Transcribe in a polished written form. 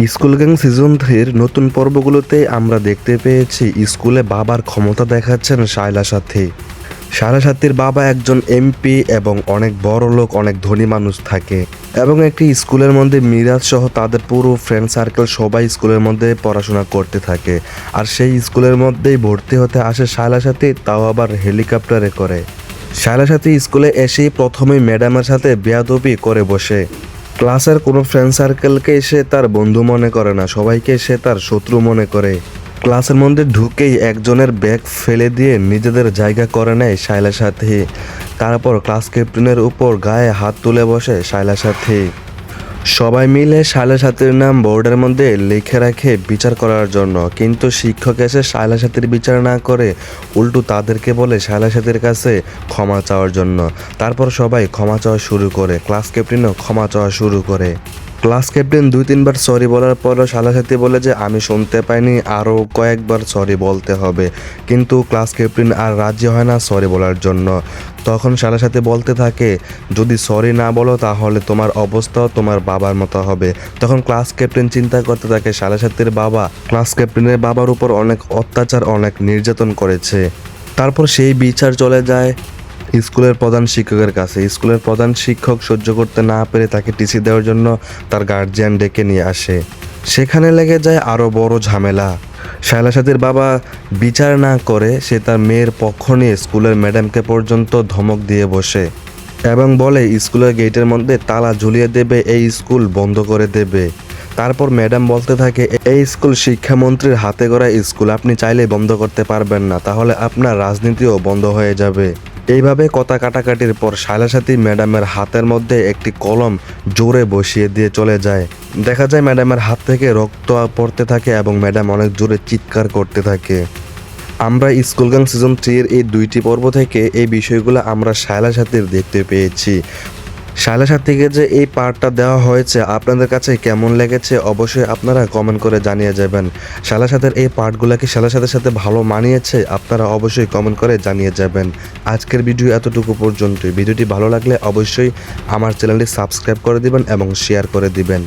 School gang season 3-র নতুন পর্বগুলোতে আমরা দেখতে পেয়েছি স্কুলে বাবার ক্ষমতা দেখাচ্ছেন শায়লা সাথী। শায়লা সাথীর বাবা একজন এমপি এবং অনেক বড় লোক, অনেক ধনী মানুষ থাকে এবং একটি স্কুলের মধ্যে মিরাজ সহ তাদের পুরো ফ্রেন্ড সার্কেল সবাই স্কুলের মধ্যে পড়াশোনা করতে থাকে। আর সেই স্কুলের মধ্যেই ভর্তি হতে আসে শায়লা সাথী, তাও আবার হেলিকপ্টারে করে। শায়লা সাথী স্কুলে এসেই প্রথমেই ম্যাডামের সাথে বেয়াদবি করে বসে। ক্লাসের কোনো ফ্রেন্ড সার্কেলকে সে তার বন্ধু মনে করে না, সবাইকে সে তার শত্রু মনে করে। ক্লাসের মধ্যে ঢুকেই একজনের ব্যাগ ফেলে দিয়ে নিজেদের জায়গা করে নেয় শায়লা সাথী। তারপর ক্লাস ক্যাপ্টেনের উপর গায়ে হাত তুলে বসে শায়লা সাথী। সবাই মিলে শায়লা সাথীর নাম বোর্ডের মধ্যে লিখে রাখে বিচার করার জন্য, কিন্তু শিক্ষক এসে শায়লা সাথীর বিচার না করে উল্টো তাদেরকে বলে শায়লা সাথীর কাছে ক্ষমা চাওয়ার জন্য। তারপর সবাই ক্ষমা চাওয়া শুরু করে, ক্লাস ক্যাপ্টেনও ক্ষমা চাওয়া শুরু করে। ক্লাস ক্যাপ্টেন 2-3 বার সরি বলার পরও শায়লা সাথী বলে যে আমি শুনতে পাইনি, আরও কয়েকবার সরি বলতে হবে। কিন্তু ক্লাস ক্যাপ্টেন আর রাজি হয় না সরি বলার জন্য। তখন শায়লা সাথী বলতে থাকে, যদি সরি না বলো তাহলে তোমার অবস্থাও তোমার বাবার মতো হবে। তখন ক্লাস ক্যাপ্টেন চিন্তা করতে থাকে শায়লা সাথীর বাবা ক্লাস ক্যাপ্টেনের বাবার উপর অনেক অত্যাচার, অনেক নির্যাতন করেছে। তারপর সেই বিচার চলে যায় স্কুলের প্রধান শিক্ষকের কাছে। স্কুলের প্রধান শিক্ষক সহ্য করতে না পেরে তাকে টিসি দেওয়ার জন্য তার গার্জিয়ান ডেকে নিয়ে আসে। সেখানে লেগে যায় আরও বড় ঝামেলা। শায়লা সাথীর বাবা বিচার না করে সে তার মেয়ের পক্ষ নিয়ে স্কুলের ম্যাডামকে পর্যন্ত ধমক দিয়ে বসে এবং বলে স্কুলের গেটের মধ্যে তালা ঝুলিয়ে দেবে, এই স্কুল বন্ধ করে দেবে। তারপর ম্যাডাম বলতে থাকে, এই স্কুল শিক্ষামন্ত্রীর হাতে গড়া স্কুল, আপনি চাইলেই বন্ধ করতে পারবেন না, তাহলে আপনার রাজনীতিও বন্ধ হয়ে যাবে। এইভাবে কথা কাটাকাটির পর শায়লা সাথী ম্যাডামের হাতের মধ্যে একটি কলম জোরে বসিয়ে দিয়ে চলে যায়। দেখা যায় ম্যাডামের হাত থেকে রক্ত পড়তে থাকে এবং ম্যাডাম অনেক জোরে চিৎকার করতে থাকে। আমরা স্কুল গ্যাং সিজন 3-এর এই 2টি পর্ব থেকে এই বিষয়গুলো আমরা শায়লা সাথীর দেখতে পেয়েছি। শায়লা সাথীকে যে এই পার্টটা দেওয়া হয়েছে আপনাদের কাছে কেমন লেগেছে অবশ্যই আপনারা কমেন্ট করে জানিয়ে যাবেন। শায়লা সাথীর এই পার্টগুলো কি শায়লা সাথীর সাথে ভালো মানিয়েছে আপনারা অবশ্যই কমেন্ট করে জানিয়ে যাবেন। আজকের ভিডিও এতটুকু পর্যন্তই। ভিডিওটি ভালো লাগলে অবশ্যই আমার চ্যানেলটি সাবস্ক্রাইব করে দিবেন এবং শেয়ার করে দিবেন।